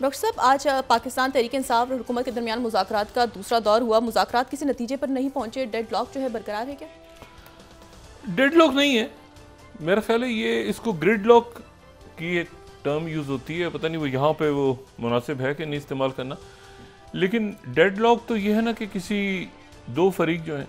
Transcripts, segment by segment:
Doctor साहब, आज पाकिस्तान तहरीक इंसाफ और हुकूमत के दरमियान मुज़ाकरात का दूसरा दौर हुआ। मुज़ाकरात किसी नतीजे पर नहीं पहुंचे, डेड लॉक जो है बरकरार है क्या? डेड लॉक नहीं है, मेरा ख्याल है ये इसको ग्रिड लॉक की एक टर्म यूज़ होती है, पता नहीं वो यहाँ पे वो मुनासिब है कि नहीं इस्तेमाल करना। लेकिन डेड लॉक तो ये है ना कि किसी दो फरीक जो हैं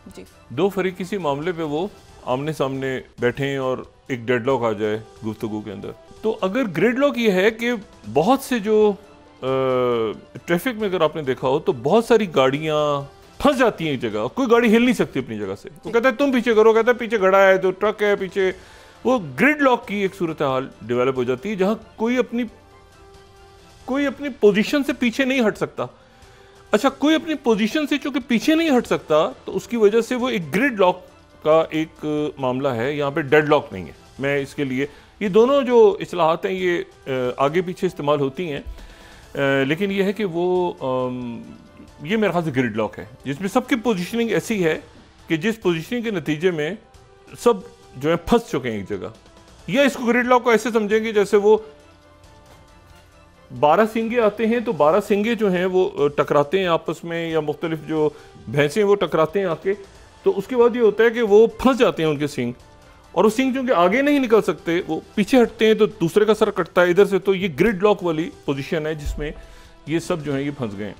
जी, दो फरीक किसी मामले पे वो आमने सामने बैठे हैं और एक डेड लॉक आ जाए गुफ्तगू के अंदर। तो अगर ग्रिड लॉक ये है कि बहुत से जो ट्रैफिक में अगर आपने देखा हो तो बहुत सारी गाड़ियाँ फंस जाती हैं एक जगह, कोई गाड़ी हिल नहीं सकती अपनी जगह से। वो कहता है तुम पीछे करो, कहता है पीछे खड़ा है तो ट्रक है पीछे। वो ग्रिड लॉक की एक सूरत हाल डेवलप हो जाती है जहाँ कोई अपनी पोजीशन से पीछे नहीं हट सकता। अच्छा, कोई अपनी पोजीशन से चूंकि पीछे नहीं हट सकता तो उसकी वजह से वो एक ग्रिड लॉक का एक मामला है, यहाँ पे डेड लॉक नहीं है। मैं इसके लिए ये दोनों जो इस्लाहात हैं ये आगे पीछे इस्तेमाल होती हैं, लेकिन ये है कि वो ये मेरे ख्याल से ग्रिड लॉक है जिसमें सबकी पोजीशनिंग ऐसी है कि जिस पोजीशनिंग के नतीजे में सब जो है फंस चुके हैं एक जगह। या इसको ग्रिड लॉक को ऐसे समझेंगे जैसे वो 12 सिंगे आते हैं तो 12 सिंगे जो हैं वो टकराते हैं आपस में, या मुख्तलिफ जो भैंसें वो टकराते हैं आके, तो उसके बाद ये होता है कि वो फंस जाते हैं उनके सिंग, और वो सिंग चूंकि आगे नहीं निकल सकते वो पीछे हटते हैं तो दूसरे का सर कटता है इधर से। तो ये ग्रिड लॉक वाली पोजीशन है जिसमें ये सब जो है ये फंस गए।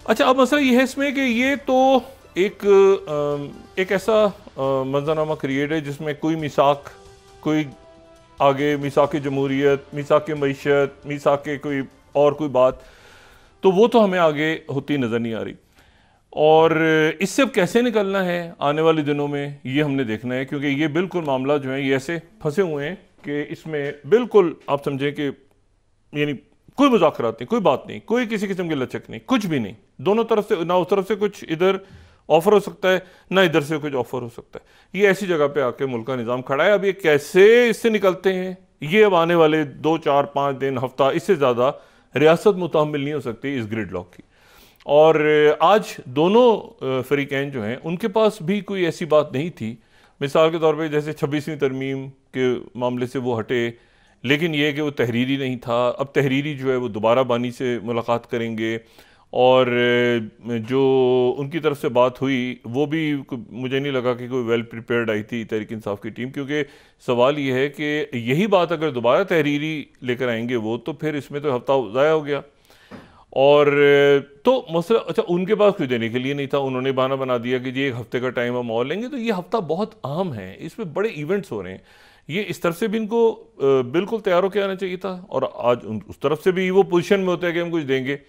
अच्छा, अब मसला ये है इसमें कि ये तो एक ऐसा मंजरनामा क्रिएट है जिसमें कोई मिसाक, कोई आगे मिसाक जमहूरियत, मिसाक मईशत, मिसाक कोई और कोई बात, तो वो तो हमें आगे होती नज़र नहीं आ रही। और इससे अब कैसे निकलना है आने वाले दिनों में ये हमने देखना है, क्योंकि ये बिल्कुल मामला जो है ये ऐसे फंसे हुए हैं कि इसमें बिल्कुल आप समझें कि यानी कोई मुज़ाकरात नहीं, कोई बात नहीं, कोई किसी किस्म की लचक नहीं, कुछ भी नहीं। दोनों तरफ से, ना उस तरफ से कुछ इधर ऑफर हो सकता है ना इधर से कुछ ऑफर हो सकता है। ये ऐसी जगह पे आके मुल्क का निज़ाम खड़ा है। अब ये कैसे इससे निकलते हैं, ये अब आने वाले 2, 4, 5 दिन, हफ्ता, इससे ज़्यादा रियासत मुतहम्मिल नहीं हो सकती इस ग्रिड लॉक की। और आज दोनों फरीकैन जो हैं उनके पास भी कोई ऐसी बात नहीं थी। मिसाल के तौर पे जैसे 26वीं तरमीम के मामले से वो हटे, लेकिन ये कि वो तहरीरी नहीं था। अब तहरीरी जो है वो दोबारा बानी से मुलाकात करेंगे, और जो उनकी तरफ से बात हुई वो भी मुझे नहीं लगा कि कोई वेल प्रिपेयर्ड आई थी तहरीक इंसाफ की टीम, क्योंकि सवाल ये है कि यही बात अगर दोबारा तहरीरी लेकर आएंगे वो, तो फिर इसमें तो हफ्ता ज़ाया हो गया। और तो मसला, अच्छा उनके पास कोई देने के लिए नहीं था, उन्होंने बहाना बना दिया कि जी एक हफ्ते का टाइम हम और लेंगे। तो ये हफ्ता बहुत अहम है, इसमें बड़े इवेंट्स हो रहे हैं, ये इस तरफ से भी इनको बिल्कुल तैयार होकर आना चाहिए था, और आज उस तरफ से भी वो पोजीशन में होता है कि हम कुछ देंगे।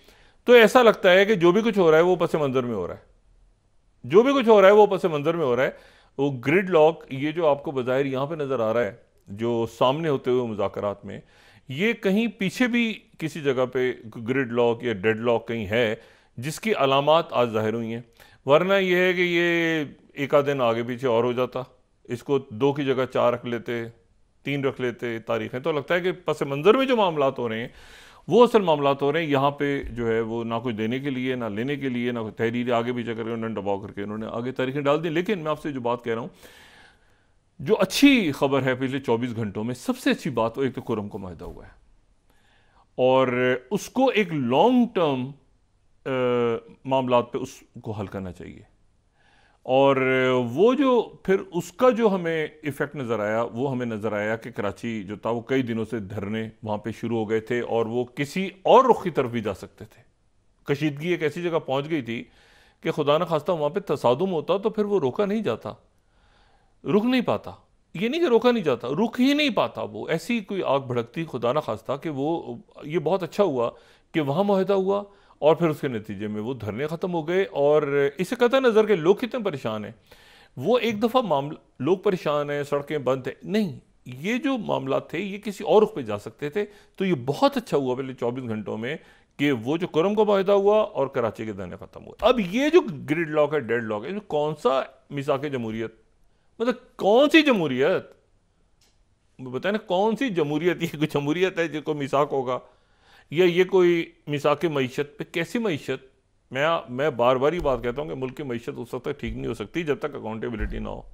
तो ऐसा लगता है कि जो भी कुछ हो रहा है वो पस मंज़र में हो रहा है, जो भी कुछ हो रहा है वो पस मंज़र में हो रहा है। वो ग्रिड लॉक ये जो आपको बज़ाहिर यहाँ पे नज़र आ रहा है जो सामने होते हुए मुज़ाकरात में, ये कहीं पीछे भी किसी जगह पे ग्रिड लॉक या डेड लॉक कहीं है जिसकी अलामात आज ज़ाहिर हुई हैं। वरना ये है कि ये एक आध दिन आगे पीछे और हो जाता, इसको 2 की जगह 4 रख लेते, 3 रख लेते तारीखें, तो लगता है कि पस मंज़र में जो मामलात हो रहे हैं वो असल मामलात हो रहे हैं। यहाँ पे जो है वो ना कोई देने के लिए, ना लेने के लिए, ना कोई तहरीर आगे पीछे करके उन्होंने दबाव करके उन्होंने आगे तारीखें डाल दी। लेकिन मैं आपसे जो बात कह रहा हूँ, जो अच्छी खबर है पिछले 24 घंटों में, सबसे अच्छी बात वो एक तो कुरम का माहिदा हुआ है, और उसको एक लॉन्ग टर्म मामलात पे उसको हल करना चाहिए। और वो जो फिर उसका जो हमें इफ़ेक्ट नज़र आया, वो हमें नज़र आया कि कराची जो था वो कई दिनों से धरने वहाँ पे शुरू हो गए थे, और वो किसी और रुख की तरफ भी जा सकते थे। कशीदगी एक ऐसी जगह पहुँच गई थी कि खुदा न खास्ता वहाँ पे तसादुम होता तो फिर वो रोका नहीं जाता, रुक नहीं पाता। ये नहीं कि रोका नहीं जाता, रुक ही नहीं पाता। वो ऐसी कोई आग भड़कती खुदा न खास्ता कि वो, ये बहुत अच्छा हुआ कि वहाँ मुआहदा हुआ, और फिर उसके नतीजे में वो धरने ख़त्म हो गए। और इसे कतई नज़र के लोग कितने परेशान हैं, वो एक दफ़ा मामला लोग परेशान हैं, सड़कें बंद हैं, नहीं, ये जो मामला थे ये किसी और रुख पे जा सकते थे। तो ये बहुत अच्छा हुआ पहले 24 घंटों में कि वो जो कुरम का मुआहदा हुआ और कराची के धरने ख़त्म हुए। अब ये जो ग्रिड लॉक है, डेड लॉक है, इसमें कौन सा मिसाक जमहूरियत, मतलब कौन सी जमहूरियत बताए ना, कौन सी जमहूरियत? ये कोई जमहूरियत है जिसको मिसाक होगा, या ये कोई मिसाक मईशत पे? कैसी मईशत? मैं बार बार ही बात कहता हूँ कि मुल्क की मईशत उस वक्त तक ठीक नहीं हो सकती जब तक अकाउंटेबिलिटी ना हो,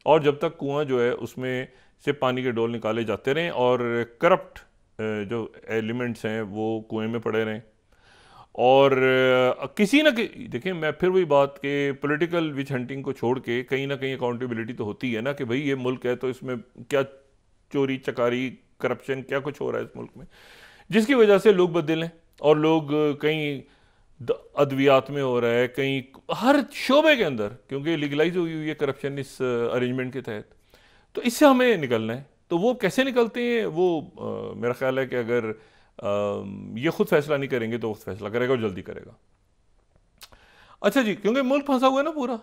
और जब तक कुआं जो है उसमें से पानी के डोल निकाले जाते रहें और करप्ट जो एलिमेंट्स हैं वो कुएं में पड़े रहें, और किसी ना देखिए, मैं फिर वही बात कि पॉलिटिकल विच हंटिंग को छोड़ के कहीं ना कहीं अकाउंटेबिलिटी तो होती है ना, कि भाई ये मुल्क है तो इसमें क्या चोरी चकारी करप्शन क्या कुछ हो रहा है इस मुल्क में, जिसकी वजह से लोग बदल हैं, और लोग कहीं अद्वियात में हो रहा है, कहीं हर शोबे के अंदर, क्योंकि लीगलाइज हुई हुई है करप्शन इस अरेंजमेंट के तहत। तो इससे हमें निकलना है। तो वो कैसे निकलते हैं वो मेरा ख्याल है कि अगर ये खुद फैसला नहीं करेंगे तो खुद फैसला करेगा, और जल्दी करेगा। अच्छा जी, क्योंकि मुल्क फंसा हुआ है ना पूरा,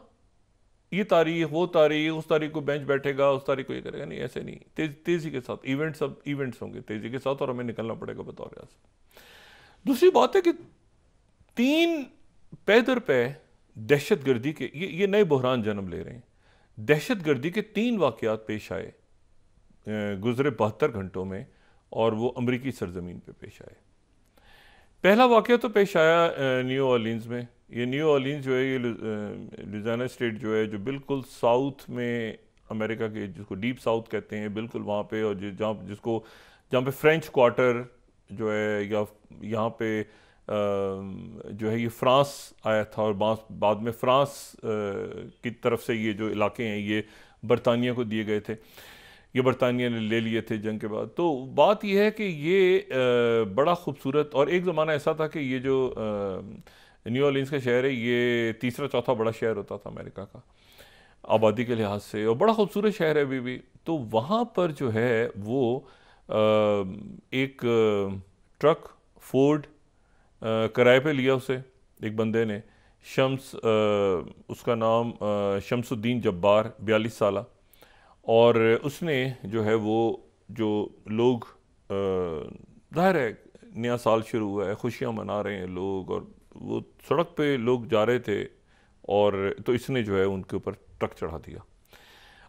ये तारीख वो तारीख, उस तारीख को बेंच बैठेगा, उस तारीख को ये करेगा, नहीं ऐसे नहीं, तेजी के साथ इवेंट्स, सब इवेंट्स होंगे तेजी के साथ, और हमें निकलना पड़ेगा बतौर रियासत। दूसरी बात है कि 3 पे दर पे दहशत गर्दी के ये नए बहरान जन्म ले रहे हैं। दहशत गर्दी के 3 वाक़यात पेश आए गुज़रे 72 घंटों में, और वो अमरीकी सरजमीन पे पेश आए। पहला वाक़या तो पेश आया न्यू ऑर्लिन्स में। ये न्यू ऑर्लिन्स जो है, ये लुइसियाना स्टेट जो है, जो बिल्कुल साउथ में अमेरिका के, जिसको डीप साउथ कहते हैं, बिल्कुल वहाँ पे, और जहाँ पे फ्रेंच क्वार्टर जो है, या यहाँ पे जो है ये फ्रांस आया था, और बाद में फ्रांस की तरफ से ये जो इलाके हैं ये बरतानिया को दिए गए थे, ये बरतानिया ने ले लिए थे जंग के बाद। तो बात यह है कि ये बड़ा खूबसूरत, और एक ज़माना ऐसा था कि ये जो न्यू ऑर्लिन्स का शहर है, ये तीसरा चौथा बड़ा शहर होता था अमेरिका का आबादी के लिहाज से, और बड़ा खूबसूरत शहर है अभी भी। तो वहाँ पर जो है वो एक ट्रक फोर्ड किराए पे लिया उसे एक बंदे ने, उसका नाम शमसुद्दीन जब्बार, 42 साल, और उसने जो है वो जो लोग, जाहिर है नया साल शुरू हुआ है, खुशियाँ मना रहे हैं लोग, और वो सड़क पे लोग जा रहे थे, और तो इसने जो है उनके ऊपर ट्रक चढ़ा दिया।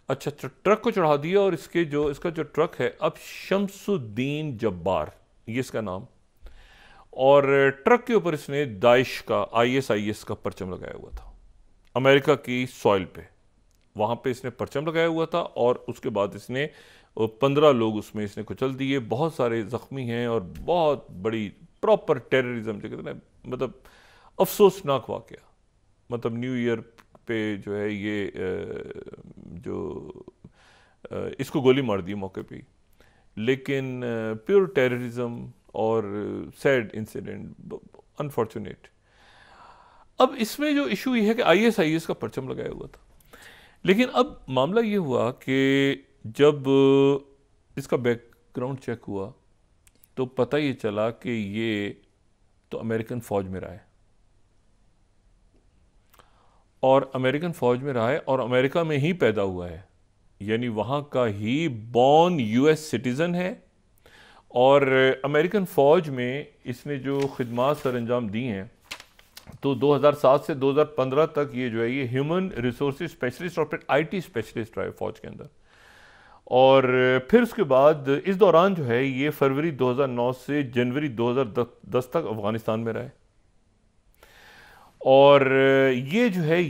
अच्छा, ट्रक को चढ़ा दिया, और इसका जो ट्रक है अब शमसुद्दीन जब्बार, ये इसका नाम, और ट्रक के ऊपर इसने दाइश का ISIS का परचम लगाया हुआ था अमेरिका की सॉइल पे। वहाँ पे इसने परचम लगाया हुआ था, और उसके बाद इसने 15 लोग उसमें इसने कुचल दिए, बहुत सारे ज़ख्मी हैं, और बहुत बड़ी प्रॉपर टेररिज्म जो कहते हैं, मतलब अफसोसनाक वाक़या। मतलब न्यू ईयर पे जो है ये इसको गोली मार दी मौके पे, लेकिन प्योर टेररिज्म और सैड इंसिडेंट, अनफॉर्चुनेट। अब इसमें जो इशू ये है कि ISIS का परचम लगाया हुआ था, लेकिन अब मामला ये हुआ कि जब इसका बैकग्राउंड चेक हुआ तो पता ये चला कि ये तो अमेरिकन फ़ौज में रहा है, और अमेरिकन फ़ौज में रहा है, और अमेरिका में ही पैदा हुआ है, यानी वहाँ का ही बॉर्न US सिटीज़न है। और अमेरिकन फ़ौज में इसने जो खिदमात सर अंजाम दी हैं, तो 2007 से 2015 तक ये जो है ये ह्यूमन रिसोर्सेज स्पेशलिस्ट और फिर IT स्पेशलिस्ट रहा है फ़ौज के अंदर। और फिर उसके बाद इस दौरान जो है ये फरवरी 2009 से जनवरी 2010 तक अफ़गानिस्तान में रहे। और ये जो है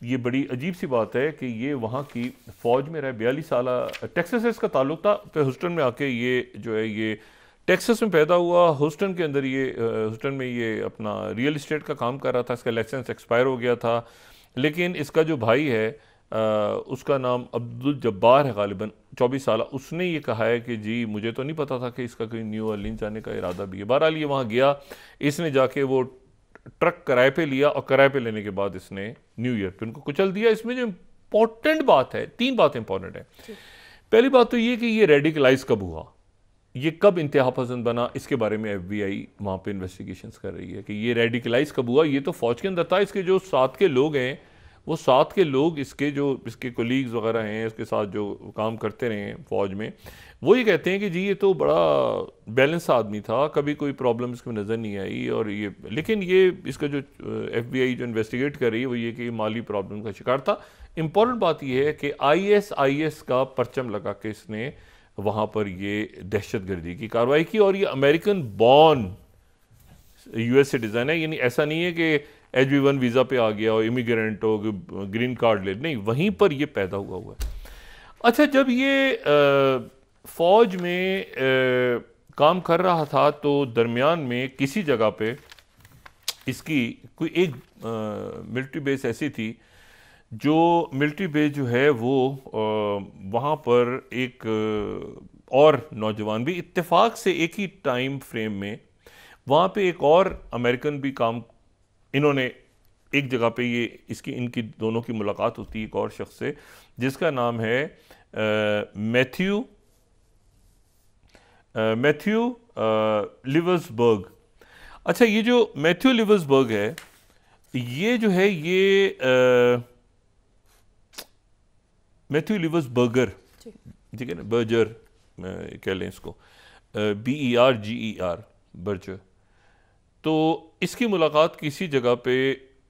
ये बड़ी अजीब सी बात है कि ये वहाँ की फ़ौज में रहे, 42 साल, टेक्सास से इसका ताल्लुक था, फिर ह्यूस्टन में आके ये जो है ये टेक्सास में पैदा हुआ, ह्यूस्टन के अंदर ये ह्यूस्टन में ये अपना रियल इस्टेट का काम कर रहा था, इसका लाइसेंस एक्सपायर हो गया था, लेकिन इसका जो भाई है उसका नाम अब्दुल जब्बार है, गालिबन 24 साल, उसने ये कहा है कि जी मुझे तो नहीं पता था कि इसका कोई न्यू ऑर्लिन्स जाने का इरादा भी है। बहरहाल ये वहाँ गया, इसने जाके वो ट्रक किराए पे लिया, और किराए पे लेने के बाद इसने न्यू ईयर पे उनको कुचल दिया। इसमें जो इम्पोर्टेंट बात है, 3 बातें इंपॉर्टेंट है। पहली बात तो ये कि ये रेडिकलाइज कब हुआ, ये कब इंतहा पसंद बना, इसके बारे में FBI वहाँ पे इन्वेस्टिगेशंस कर रही है कि ये रेडिकलाइज कब हुआ। ये तो फ़ौज के अंदर था, इसके जो साथ के लोग हैं, वो साथ के लोग इसके कोलीग्स वगैरह हैं, इसके साथ जो काम करते रहे हैं फ़ौज में, वो ये कहते हैं कि जी ये तो बड़ा बैलेंस आदमी था, कभी कोई प्रॉब्लम इसको नज़र नहीं आई, और ये लेकिन ये इसका जो FBI जो इन्वेस्टिगेट कर रही है वो ये कि माली प्रॉब्लम का शिकार था। इम्पॉर्टेंट बात ये है कि ISIS का परचम लगा के इसने वहाँ पर ये दहशत गर्दी की कार्रवाई की, और ये अमेरिकन बॉर्न US सिटीज़न है, यानी ऐसा नहीं है कि HB1 वीज़ा पे आ गया और इमिग्रेंट हो, ग्रीन कार्ड ले, नहीं, वहीं पर ये पैदा हुआ है। अच्छा, जब ये फौज में काम कर रहा था तो दरमियान में किसी जगह पे इसकी कोई एक मिलिट्री बेस ऐसी थी, जो मिलिट्री बेस जो है वो वहाँ पर एक और नौजवान भी इत्तेफाक से एक ही टाइम फ्रेम में वहाँ पे एक और अमेरिकन भी काम, इन्होंने एक जगह पे ये इसकी इनकी दोनों की मुलाकात होती है एक और शख्स से जिसका नाम है मैथ्यू लिवर्सबर्ग। अच्छा, ये जो मैथ्यू लिवर्सबर्ग है, ये जो है ये मैथ्यू लिवर्सबर्गर, ठीक है ना, बर्जर कह लें इसको, BERGER, बर्जर। तो इसकी मुलाकात किसी जगह पे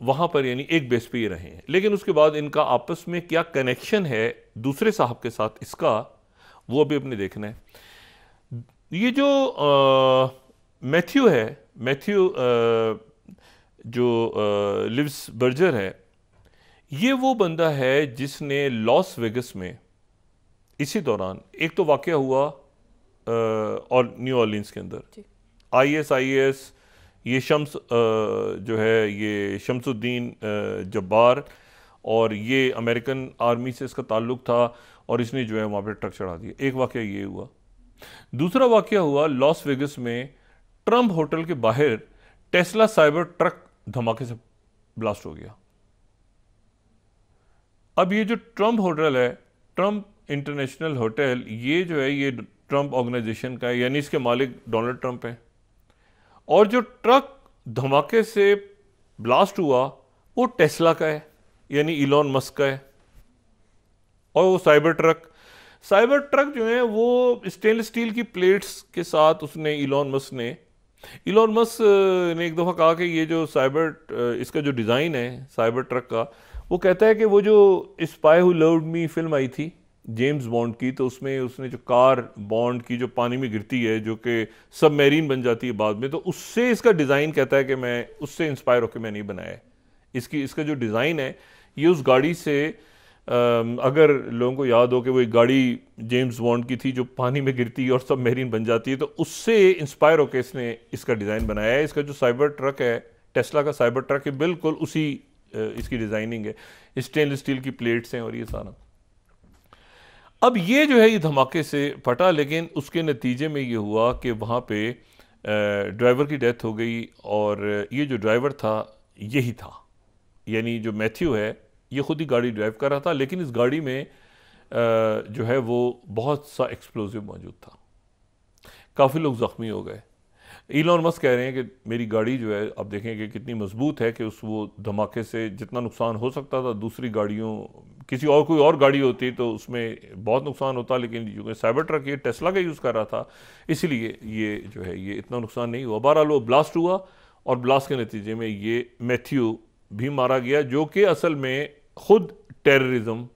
वहाँ पर यानी एक बेस पे ही रहे हैं, लेकिन उसके बाद इनका आपस में क्या कनेक्शन है दूसरे साहब के साथ, इसका वो अभी अपने देखना है। ये जो मैथ्यू है, मैथ्यू जो लिव्स बर्जर है, ये वो बंदा है जिसने लॉस वेगस में इसी दौरान एक तो वाक़या हुआ और न्यू ऑर्लिन्स के अंदर ISIS, ये शम्स जो है ये शम्सुद्दीन जब्बार, और ये अमेरिकन आर्मी से इसका ताल्लुक था और इसने जो है वहाँ पे ट्रक चढ़ा दिया। एक वाक़या ये हुआ। दूसरा वाक़या हुआ लॉस वेगस में ट्रम्प होटल के बाहर टेस्ला साइबर ट्रक धमाके से ब्लास्ट हो गया। अब ये जो ट्रम्प होटल है, ट्रम्प इंटरनेशनल होटल, ये जो है ये ट्रम्प ऑर्गेनाइजेशन का है, यानी इसके मालिक डोनाल्ड ट्रम्प हैं। और जो ट्रक धमाके से ब्लास्ट हुआ वो टेस्ला का है, यानी इलॉन मस्क का है। और वो साइबर ट्रक जो है वो स्टेनलेस स्टील की प्लेट्स के साथ उसने इलॉन मस्क ने एक दफ़ा कहा कि ये जो इसका जो डिज़ाइन है साइबर ट्रक का, वो कहता है कि वो जो स्पाई हू लव्ड मी फिल्म आई थी जेम्स बॉन्ड की, तो उसमें उसने जो कार बॉन्ड की जो पानी में गिरती है जो कि सबमरीन बन जाती है बाद में, तो उससे इसका डिज़ाइन कहता है कि मैं उससे इंस्पायर होकर मैं नहीं बनाया है। इसका जो डिज़ाइन है ये उस गाड़ी से, अगर लोगों को याद हो कि वो एक गाड़ी जेम्स बॉन्ड की थी जो पानी में गिरती है और सबमरीन बन जाती है, तो उससे इंस्पायर होकर इसने इसका डिज़ाइन बनाया है। इसका जो साइबर ट्रक है, टेस्ला का साइबर ट्रक है, बिल्कुल उसी इसकी डिज़ाइनिंग है, स्टेनलेस स्टील की प्लेट्स हैं और ये सारा। अब ये जो है ये धमाके से फटा, लेकिन उसके नतीजे में ये हुआ कि वहाँ पे ड्राइवर की डेथ हो गई, और ये जो ड्राइवर था यही था, यानी जो मैथ्यू है ये खुद ही गाड़ी ड्राइव कर रहा था, लेकिन इस गाड़ी में जो है वो बहुत सा एक्सप्लोजिव मौजूद था। काफ़ी लोग ज़ख्मी हो गए। इलॉन मस्क कह रहे हैं कि मेरी गाड़ी जो है, आप देखें कि कितनी मजबूत है कि वो धमाके से जितना नुकसान हो सकता था दूसरी गाड़ियों, कोई और गाड़ी होती तो उसमें बहुत नुकसान होता, लेकिन जो साइबर ट्रक ये टेस्ला का यूज़ कर रहा था, इसलिए ये जो है ये इतना नुकसान नहीं हुआ। बहरहाल वो ब्लास्ट हुआ और ब्लास्ट के नतीजे में ये मैथ्यू भी मारा गया, जो कि असल में खुद टेररिज्म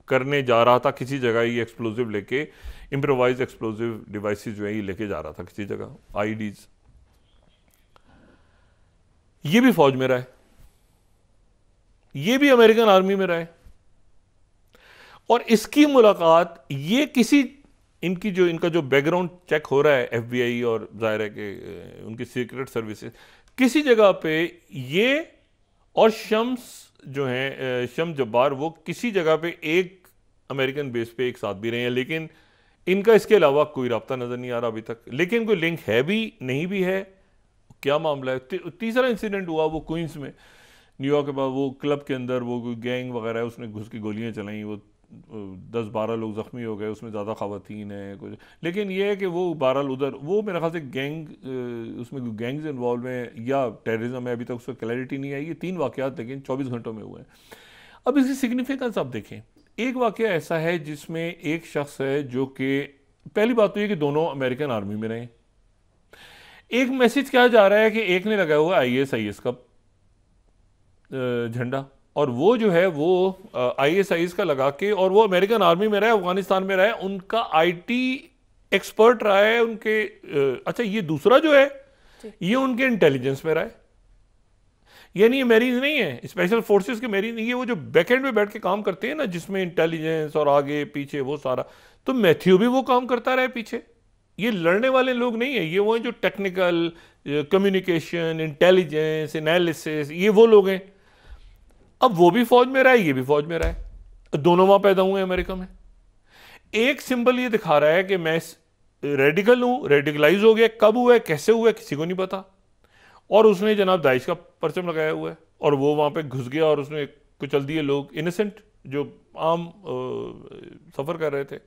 करने जा रहा था किसी जगह। ये एक्सप्लोजिव लेके, इम्प्रोवाइज एक्सप्लोजिव डिवाइसेस जो है ये लेके जा रहा था किसी जगह, IEDs। ये भी फौज में रहा है, ये भी अमेरिकन आर्मी में रहा है, और इसकी मुलाकात ये किसी इनका जो बैकग्राउंड चेक हो रहा है FBI और जाहिर है कि उनकी सीक्रेट सर्विसेज किसी जगह पे, ये और शम्स जो हैं शम्स जब्बार, वो किसी जगह पे एक अमेरिकन बेस पे एक साथ भी रहे हैं, लेकिन इनका इसके अलावा कोई राब्ता नज़र नहीं आ रहा अभी तक। लेकिन कोई लिंक है भी नहीं भी है, क्या मामला है। तीसरा इंसिडेंट हुआ वो क्वींस में, न्यूयॉर्क के बाद, वो क्लब के अंदर वो कोई गैंग वगैरह है, उसने घुस की गोलियां चलाई, वो 10-12 लोग ज़ख्मी हो गए, उसमें ज़्यादा ख़वातीन हैं कुछ। लेकिन ये है कि वो बहरहाल उधर वो मेरे ख्याल से उसमें गैंग्स इन्वॉल्व हैं या टेररिज्म है, अभी तक उसको क्लैरिटी नहीं आई। ये 3 वाक़यात लेकिन 24 घंटों में हुए हैं। अब इसकी सिग्निफिकेंस आप देखें, एक वाक़या ऐसा है जिसमें एक शख्स है जो कि, पहली बात तो ये कि दोनों अमेरिकन आर्मी में रहे। एक मैसेज क्या जा रहा है कि एक ने लगाया हुआ ISIS का झंडा, और वो जो है वो ISIS का लगा के, और वो अमेरिकन आर्मी में रहा है, अफगानिस्तान में रहा है, उनका IT एक्सपर्ट रहा है उनके। अच्छा, ये दूसरा जो है ये उनके इंटेलिजेंस में रहा है, यानी ये मेरीज नहीं है, स्पेशल फोर्सेस के मेरीज नहीं है, वो जो बैकएंड में बैठ के काम करते हैं ना, जिसमें इंटेलिजेंस और आगे पीछे वो सारा, तो मैथ्यू भी वो काम करता रहा पीछे। ये लड़ने वाले लोग नहीं है, ये वो हैं जो टेक्निकल, कम्युनिकेशन, इंटेलिजेंस, एनालिसिस, ये वो लोग हैं। अब वो भी फौज में रहा है, ये भी फौज में रहा है, दोनों वहां पैदा हुए अमेरिका में। एक सिंबल ये दिखा रहा है कि मैं रेडिकल हूं, रेडिकलाइज हो गया, कब हुआ है, कैसे हुआ है, किसी को नहीं पता। और उसने जनाब दाइश का परचम लगाया हुआ है और वो वहां पे घुस गया और उसने कुचल दिए लोग, इनोसेंट जो आम सफर कर रहे थे।